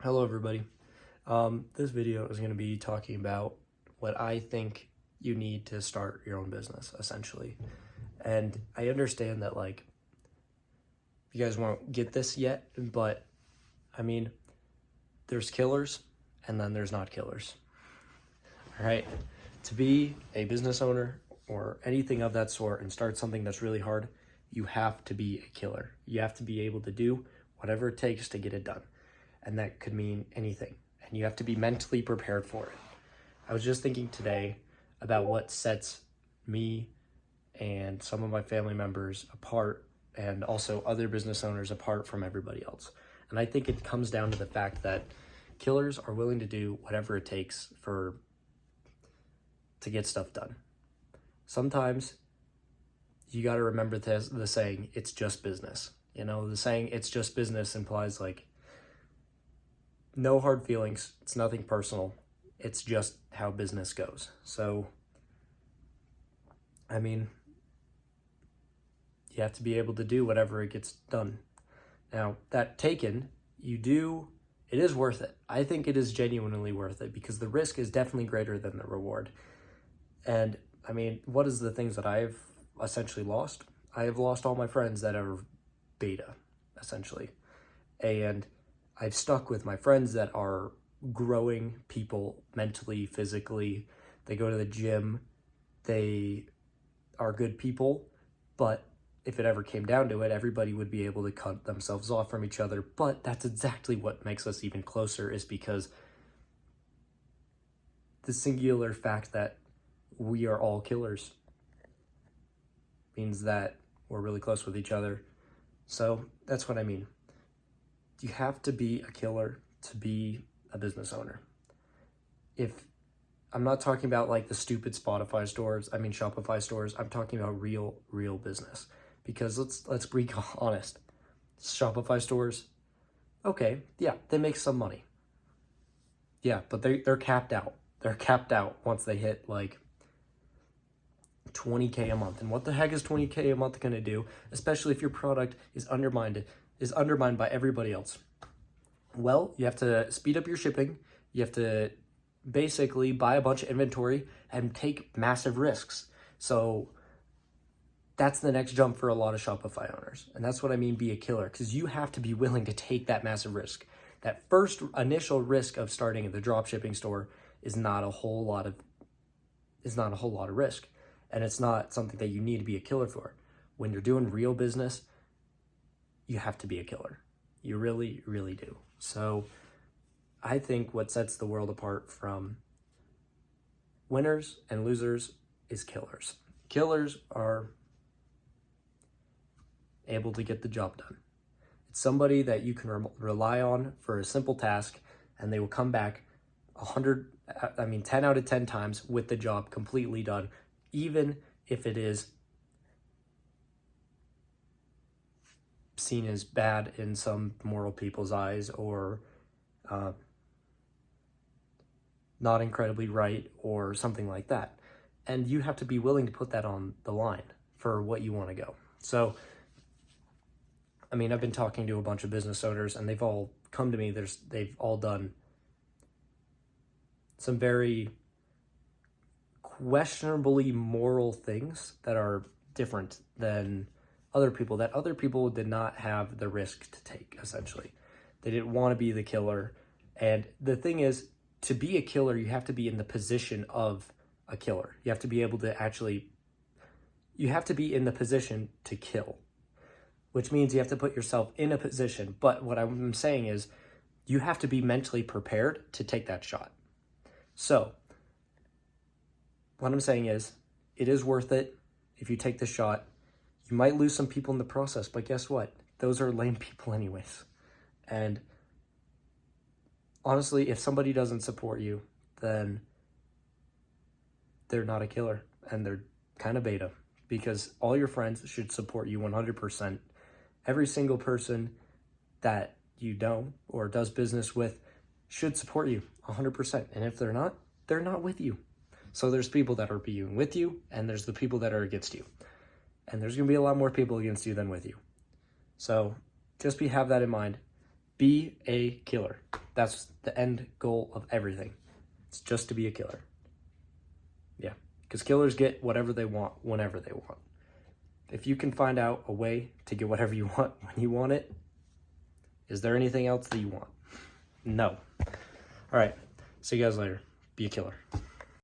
Hello everybody. This video is going to be talking about what I think you need to start your own business, essentially. And I understand that, like, you guys won't get this yet, but I mean, there's killers and then there's not killers. All right. To be a business owner or anything of that sort and start something that's really hard, you have to be a killer. You have to be able to do whatever it takes to get it done. And that could mean anything. And you have to be mentally prepared for it. I was just thinking today about what sets me and some of my family members apart, and also other business owners apart from everybody else. And I think it comes down to the fact that killers are willing to do whatever it takes to get stuff done. Sometimes you got to remember the saying, it's just business. You know, the saying, it's just business implies, like, no hard feelings. It's nothing personal. It's just how business goes. So, I mean, you have to be able to do whatever it gets done. Now, that taken, it is worth it. I think it is genuinely worth it because the risk is definitely greater than the reward. And I mean, what is the things that I've essentially lost? I have lost all my friends that are beta, essentially. And I've stuck with my friends that are growing people mentally, physically. They go to the gym. They are good people. But if it ever came down to it, everybody would be able to cut themselves off from each other. But that's exactly what makes us even closer, is because the singular fact that we are all killers means that we're really close with each other. So that's what I mean. You have to be a killer to be a business owner. If I'm not talking about like the stupid Shopify stores, I'm talking about real business. Because let's be honest. Shopify stores, okay, yeah, they make some money. Yeah, but they're capped out. They're capped out once they hit like $20K a month. And what the heck is $20K a month going to do, especially if your product is undermined by everybody else? Well, you have to speed up your shipping. You have to basically buy a bunch of inventory and take massive risks. So that's the next jump for a lot of Shopify owners. And that's what I mean, be a killer, because you have to be willing to take that massive risk. That first initial risk of starting the drop shipping store is not a whole lot of risk. And it's not something that you need to be a killer for. When you're doing real business, you have to be a killer. You really, really do. So I think what sets the world apart from winners and losers is killers. Killers are able to get the job done. It's somebody that you can rely on for a simple task, and they will come back 10 out of 10 times with the job completely done, even if it is seen as bad in some moral people's eyes, or not incredibly right, or something like that. And you have to be willing to put that on the line for what you want to go. So, I mean, I've been talking to a bunch of business owners, and they've all come to me. They've all done some very questionably moral things that are different than other people, that other people did not have the risk to take, essentially. They didn't want to be the killer. And the thing is, to be a killer, you have to be in the position of a killer. You have to be able to you have to be in the position to kill, which means you have to put yourself in a position. But what I'm saying is, you have to be mentally prepared to take that shot. So what I'm saying is, it is worth it if you take the shot. You might lose some people in the process, but guess what? Those are lame people anyways. And honestly, if somebody doesn't support you, then they're not a killer, and they're kind of beta, because all your friends should support you 100%. Every single person that you know or does business with should support you 100%. And if they're not with you. So there's people that are being with you, and there's the people that are against you. And there's going to be a lot more people against you than with you. So just have that in mind. Be a killer. That's the end goal of everything. It's just to be a killer. Yeah, because killers get whatever they want whenever they want. If you can find out a way to get whatever you want when you want it, is there anything else that you want? No. All right. See you guys later. Be a killer.